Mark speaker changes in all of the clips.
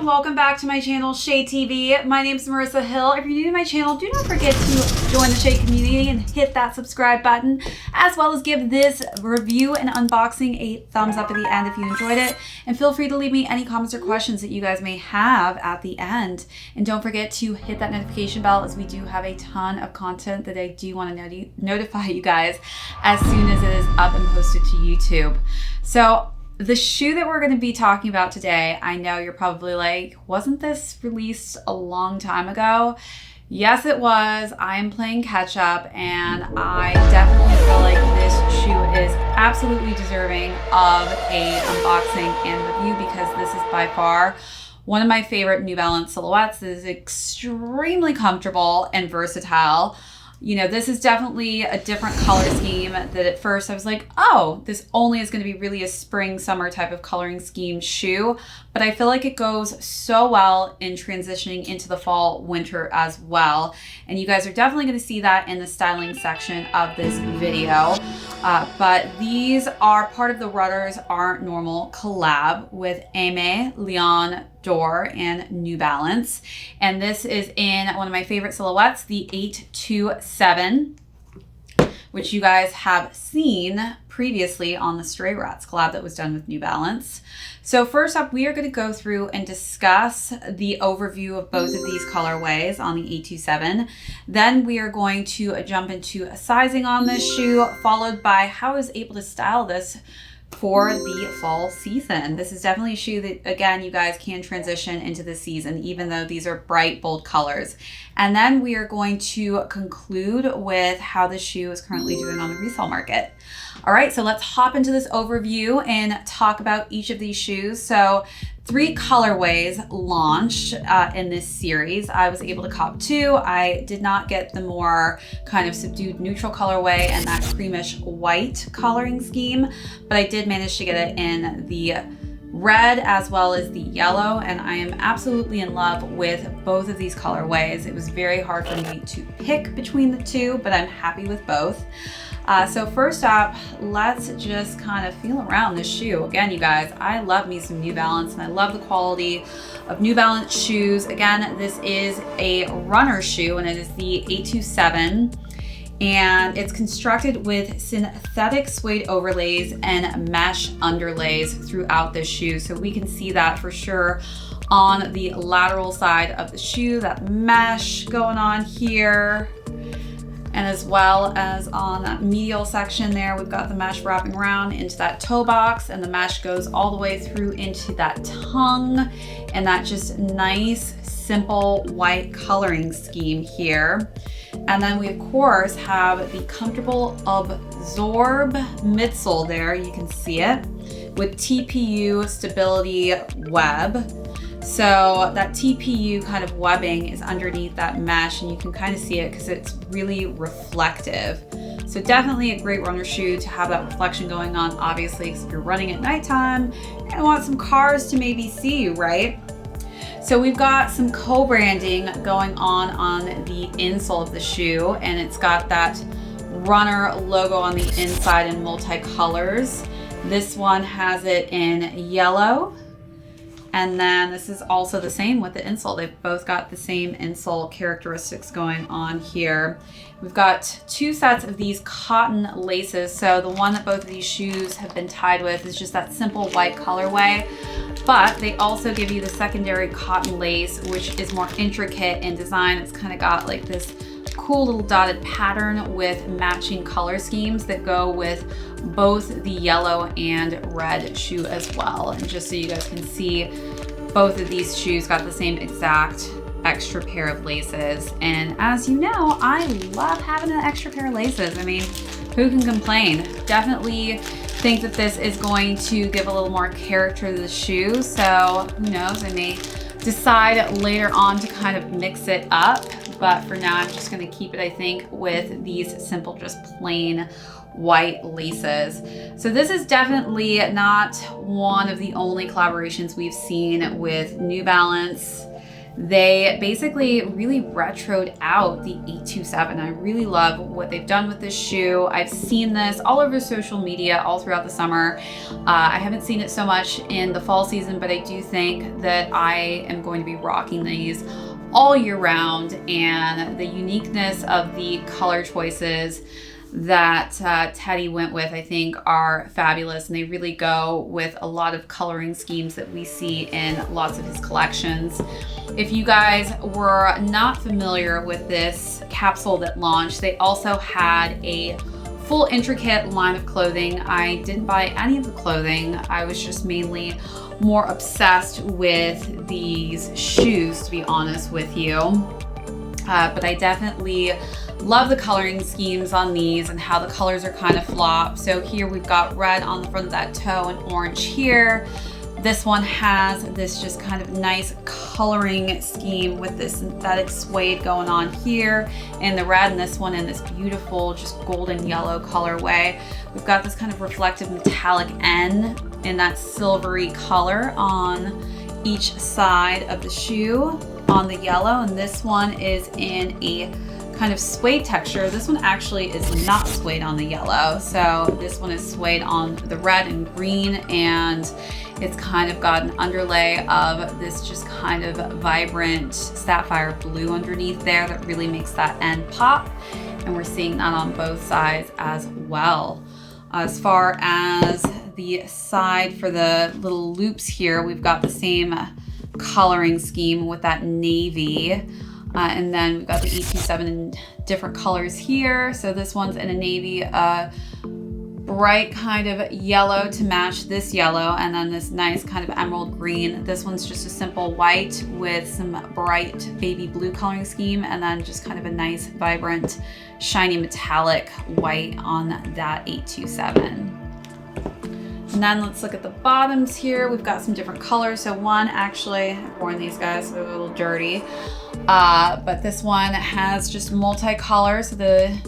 Speaker 1: and welcome back to my channel, ShadeTV. My name is Marissa Hill. If you're new to my channel, do not forget to join the Shade community and hit that subscribe button, as well as give this review and unboxing a thumbs up at the end if you enjoyed it. And feel free to leave me any comments or questions that you guys may have at the end. And don't forget to hit that notification bell, as we do have a ton of content that I do want to notify you guys as soon as it is up and posted to YouTube. So the shoe that we're going to be talking about today, I know you're probably like, wasn't this released a long time ago? Yes, it was. I am playing catch up, and I definitely feel like this shoe is absolutely deserving of a unboxing and review, because this is by far one of my favorite New Balance silhouettes. This is extremely comfortable and versatile. You know, this is definitely a different color scheme that at first I was like, oh, this only is going to be really a spring summer type of coloring scheme shoe. But I feel like it goes so well in transitioning into the fall winter as well. And you guys are definitely going to see that in the styling section of this video. But these are part of the Runners Aren't Normal collab with Aime Leon Dore and New Balance. And this is in one of my favorite silhouettes, the 827, which you guys have seen previously on the Stray Rats collab that was done with New Balance. So first up, we are going to go through and discuss the overview of both of these colorways on the 827. Then we are going to jump into sizing on this shoe, followed by how I was able to style this for the fall season. This is definitely a shoe that, again, you guys can transition into the season, even though these are bright, bold colors. And then we are going to conclude with how the shoe is currently doing on the resale market. All right, so let's hop into this overview and talk about each of these shoes. So 3 colorways launched in this series. I was able to cop 2. I did not get the more kind of subdued neutral colorway and that creamish white coloring scheme, but I did manage to get it in the red as well as the yellow, and I am absolutely in love with both of these colorways. It was very hard for me to pick between the two, but I'm happy with both. So first up, let's just kind of feel around this shoe. Again, you guys, I love me some New Balance, and I love the quality of New Balance shoes. Again, this is a runner shoe, and it is the 827. And it's constructed with synthetic suede overlays and mesh underlays throughout this shoe. So we can see that for sure on the lateral side of the shoe, that mesh going on here. And as well as on that medial section there, we've got the mesh wrapping around into that toe box, and the mesh goes all the way through into that tongue, and that just nice, simple white coloring scheme here. And then we of course have the comfortable absorb midsole there, you can see it, with TPU stability web. So that TPU kind of webbing is underneath that mesh, and you can kind of see it because it's really reflective. So definitely a great runner shoe to have that reflection going on, obviously, because if you're running at nighttime, you're gonna want some cars to maybe see you, right? So we've got some co-branding going on the insole of the shoe, and it's got that runner logo on the inside in multicolors. This one has it in yellow. And then this is also the same with the insole. They've both got the same insole characteristics going on here. We've got 2 sets of these cotton laces. So the one that both of these shoes have been tied with is just that simple white colorway, but they also give you the secondary cotton lace, which is more intricate in design. It's kind of got like this cool little dotted pattern with matching color schemes that go with both the yellow and red shoe as well. And just so you guys can see, both of these shoes got the same exact extra pair of laces. And as you know, I love having an extra pair of laces. I mean, who can complain? Definitely think that this is going to give a little more character to the shoe. So who knows, I may decide later on to kind of mix it up. But for now, I'm just gonna keep it, I think, with these simple, just plain white laces. So this is definitely not one of the only collaborations we've seen with New Balance They basically really retroed out the 827. I really love what they've done with this shoe. I've seen this all over social media all throughout the summer. I haven't seen it so much in the fall season, but I do think that I am going to be rocking these all year round, and the uniqueness of the color choices that Teddy went with, I think, are fabulous, and they really go with a lot of coloring schemes that we see in lots of his collections. If you guys were not familiar with this capsule that launched, they also had a full intricate line of clothing. I didn't buy any of the clothing. I was just mainly more obsessed with these shoes, to be honest with you. But I definitely love the coloring schemes on these and how the colors are kind of flopped. So here we've got red on the front of that toe and orange here. This one has this just kind of nice coloring scheme with this synthetic suede going on here in the red, and this one in this beautiful just golden yellow colorway. We've got this kind of reflective metallic N in that silvery color on each side of the shoe on the yellow, and this one is in a kind of suede texture. This one actually is not suede on the yellow, so this one is suede on the red and green, and it's kind of got an underlay of this just kind of vibrant sapphire blue underneath there that really makes that end pop, and we're seeing that on both sides as well. As far as the side for the little loops here, we've got the same coloring scheme with that navy. And then we've got the 827 in different colors here. So this one's in a navy, bright kind of yellow to match this yellow, and then this nice kind of emerald green. This one's just a simple white with some bright baby blue coloring scheme, and then just kind of a nice vibrant shiny metallic white on that 827. And then let's look at the bottoms here. We've got some different colors. So one, actually, I've worn these guys, so they're a little dirty. But this one has just multicolor. So the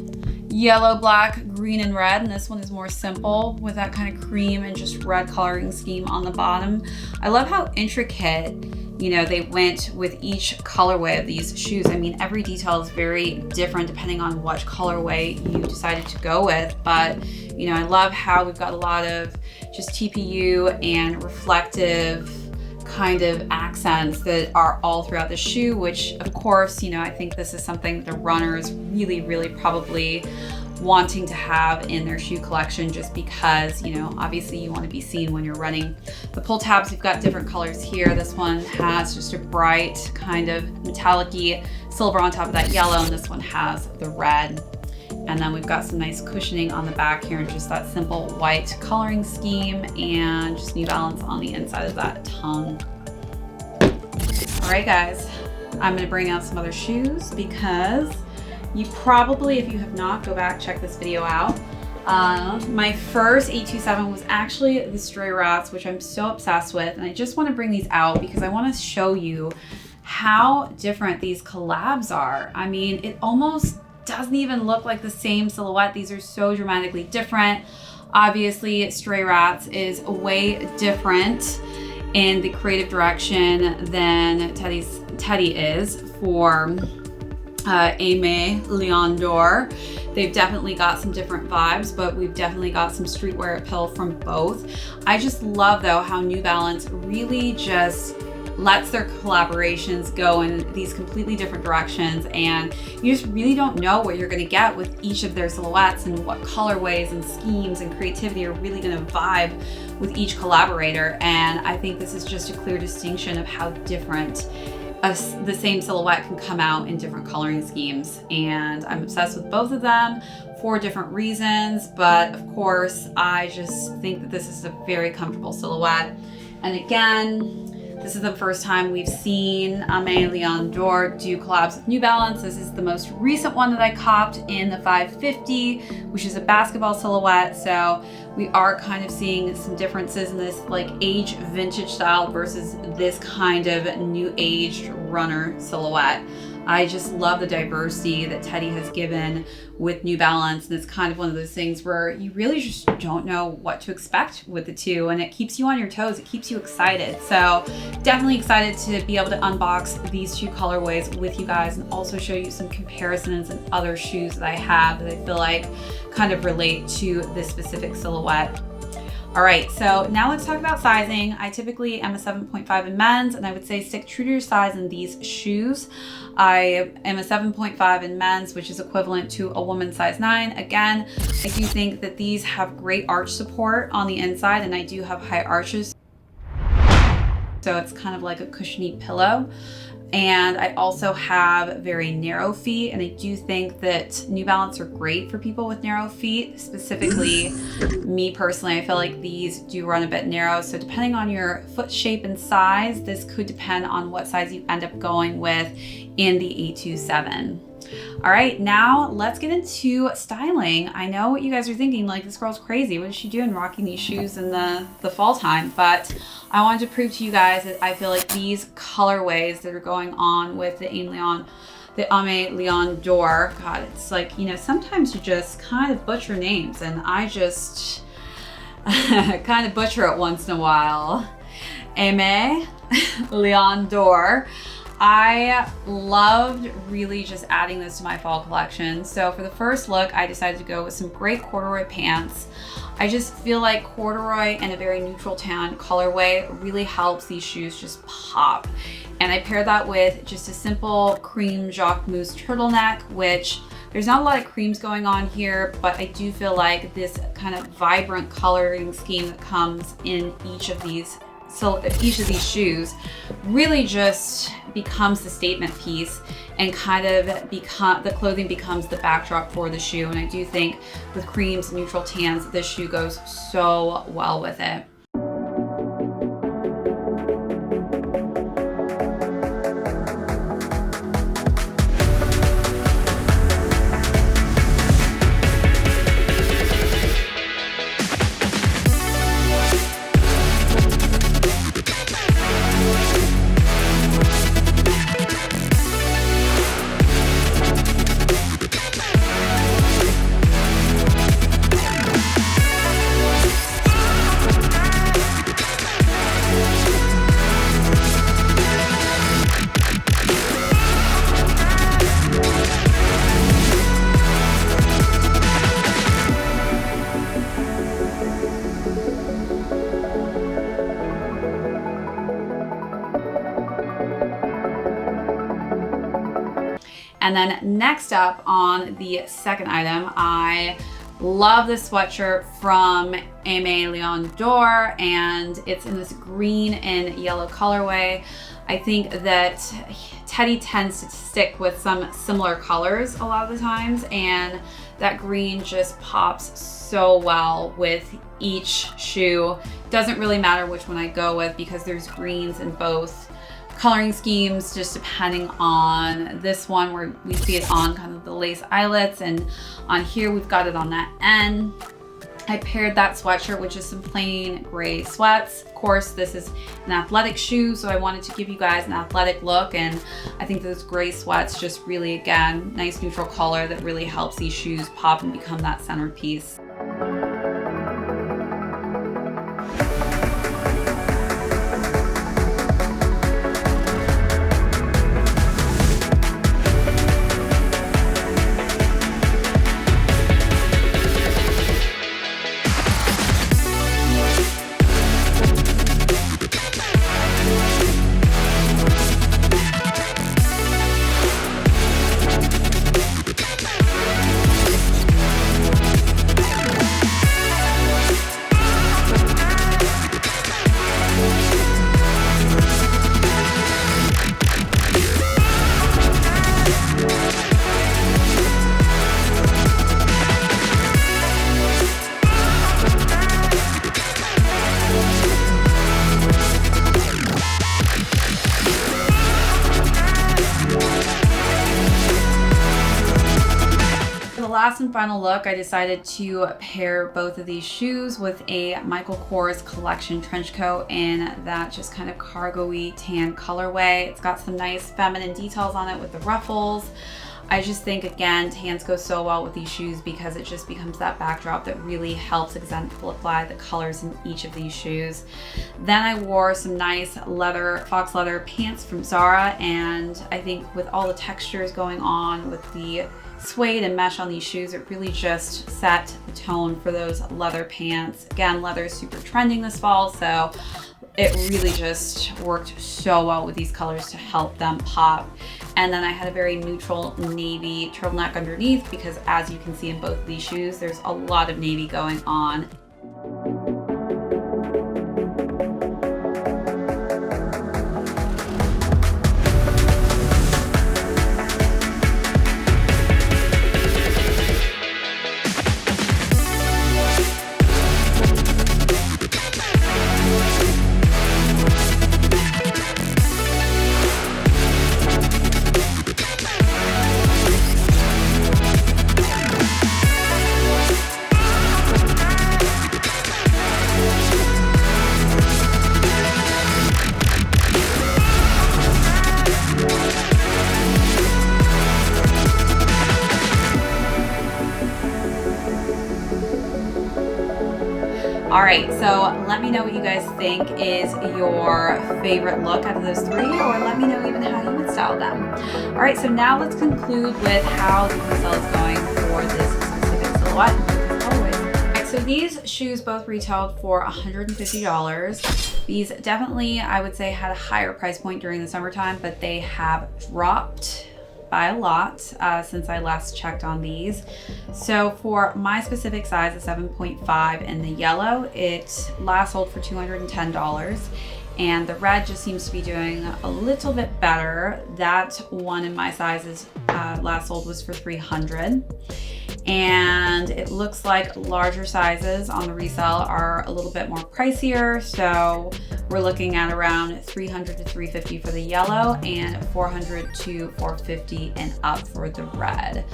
Speaker 1: yellow, black, green, and red. And this one is more simple with that kind of cream and just red coloring scheme on the bottom. I love how intricate, you know, they went with each colorway of these shoes. I mean, every detail is very different depending on what colorway you decided to go with. But, you know, I love how we've got a lot of just TPU and reflective kind of accents that are all throughout the shoe, which of course, you know, I think this is something the runners really probably wanting to have in their shoe collection, just because, you know, obviously you want to be seen when you're running. The pull tabs, we've got different colors here. This one has just a bright kind of metallic-y silver on top of that yellow, and this one has the red. And then we've got some nice cushioning on the back here and just that simple white coloring scheme, and just New Balance on the inside of that tongue. All right, guys, I'm gonna bring out some other shoes because you probably, if you have not, go back, check this video out. My first 827 was actually the Stray Rats, which I'm so obsessed with. And I just wanna bring these out because I wanna show you how different these collabs are. I mean, it almost doesn't even look like the same silhouette. These are so dramatically different. Obviously, Stray Rats is way different in the creative direction than Teddy is for Aime Leon Dore. They've definitely got some different vibes, but we've definitely got some streetwear appeal from both. I just love, though, how New Balance really just lets their collaborations go in these completely different directions, and you just really don't know what you're going to get with each of their silhouettes and what colorways and schemes and creativity are really going to vibe with each collaborator. And I think this is just a clear distinction of how different the same silhouette can come out in different coloring schemes. And I'm obsessed with both of them for different reasons, but of course I just think that this is a very comfortable silhouette. And again, this is the first time we've seen Aime Leon Dore do collabs with New Balance. This is the most recent one that I copped in the 550, which is a basketball silhouette. So we are kind of seeing some differences in this like age vintage style versus this kind of new aged runner silhouette. I just love the diversity that Teddy has given with New Balance. And it's kind of one of those things where you really just don't know what to expect with the two, and it keeps you on your toes. It keeps you excited. So definitely excited to be able to unbox these two colorways with you guys and also show you some comparisons and other shoes that I have that I feel like kind of relate to this specific silhouette. All right, so now let's talk about sizing. I typically am a 7.5 in men's, and I would say stick true to your size in these shoes. I am a 7.5 in men's, which is equivalent to a woman's size 9. Again, I do think that these have great arch support on the inside, and I do have high arches. So it's kind of like a cushiony pillow. And I also have very narrow feet, and I do think that New Balance are great for people with narrow feet. Specifically, me personally, I feel like these do run a bit narrow. So depending on your foot shape and size, this could depend on what size you end up going with in the 827. All right, now let's get into styling. I know what you guys are thinking, like, this girl's crazy. What is she doing rocking these shoes in the fall time? But I wanted to prove to you guys that I feel like these colorways that are going on with the Aime Leon Dore, God, it's like, you know, sometimes you just kind of butcher names, and I just kind of butcher it once in a while. Aime Leon Dore. I loved really just adding this to my fall collection. So for the first look, I decided to go with some great corduroy pants. I just feel like corduroy in a very neutral tan colorway really helps these shoes just pop. And I paired that with just a simple cream Jacques Mousse turtleneck, which there's not a lot of creams going on here, but I do feel like this kind of vibrant coloring scheme that comes in each of these shoes really just becomes the statement piece, and kind of the clothing becomes the backdrop for the shoe. And I do think with creams and neutral tans, this shoe goes so well with it. And then next up on the second item, I love this sweatshirt from Aime Leon Dore, and it's in this green and yellow colorway. I think that Teddy tends to stick with some similar colors a lot of the times, and that green just pops so well with each shoe. Doesn't really matter which one I go with because there's greens in both coloring schemes, just depending on this one where we see it on kind of the lace eyelets, and on here we've got it on that end. I paired that sweatshirt with just some plain gray sweats. Of course, this is an athletic shoe, so I wanted to give you guys an athletic look, and I think those gray sweats just really, again, nice neutral color that really helps these shoes pop and become that centerpiece. last and final look, I decided to pair both of these shoes with a Michael Kors collection trench coat in that just kind of cargo-y tan colorway. It's got some nice feminine details on it with the ruffles. I just think, again, tans go so well with these shoes because it just becomes that backdrop that really helps exemplify the colors in each of these shoes. Then I wore some nice leather, fox leather pants from Zara, and I think with all the textures going on with the suede and mesh on these shoes, it really just set the tone for those leather pants. Again, leather is super trending this fall, so it really just worked so well with these colors to help them pop. And then I had a very neutral navy turtleneck underneath because, as you can see in both of these shoes, there's a lot of navy going on. All right, so let me know what you guys think is your favorite look out of those three, or let me know even how you would style them. All right, so now let's conclude with how the resale is going for this specific silhouette. All right, so these shoes both retailed for $150. These definitely, I would say, had a higher price point during the summertime, but they have dropped by a lot since I last checked on these. So for my specific size, a 7.5 in the yellow, it last sold for $210. And the red just seems to be doing a little bit better. That one in my sizes last sold was for $300. And it looks like larger sizes on the resale are a little bit more pricier. So we're looking at around $300 to $350 for the yellow and $400 to $450 and up for the red.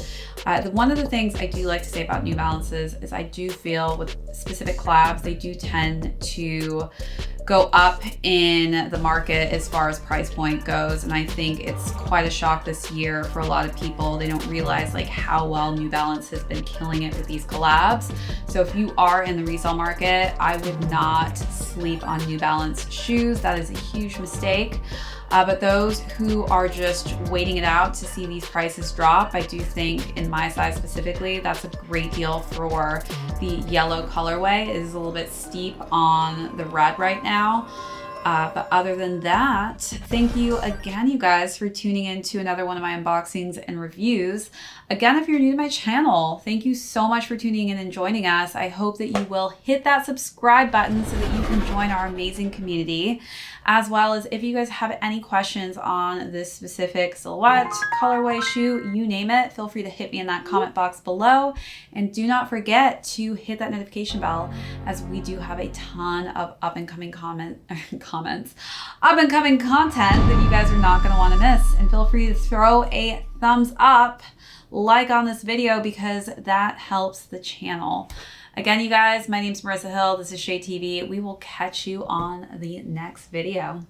Speaker 1: One of the things I do like to say about New Balances is I do feel with specific collabs, they do tend to go up in the market as far as price point goes. And I think it's quite a shock this year for a lot of people. They don't realize like how well New Balance has been killing it with these collabs. So if you are in the resale market, I would not sleep on New Balance shoes. That is a huge mistake. But those who are just waiting it out to see these prices drop, I do think in my size specifically, that's a great deal for the yellow colorway. It is a little bit steep on the red right now. But other than that, thank you again, you guys, for tuning in to another one of my unboxings and reviews. Again, if you're new to my channel, thank you so much for tuning in and joining us. I hope that you will hit that subscribe button so that you can join our amazing community, as well as if you guys have any questions on this specific silhouette, colorway, shoe, you name it, feel free to hit me in that comment box below. And do not forget to hit that notification bell, as we do have a ton of up-and-coming content that you guys are not going to want to miss. And feel free to throw a thumbs up, like on this video, because that helps the channel. Again, you guys, my name's Marissa Hill. This is ShadeTV. We will catch you on the next video.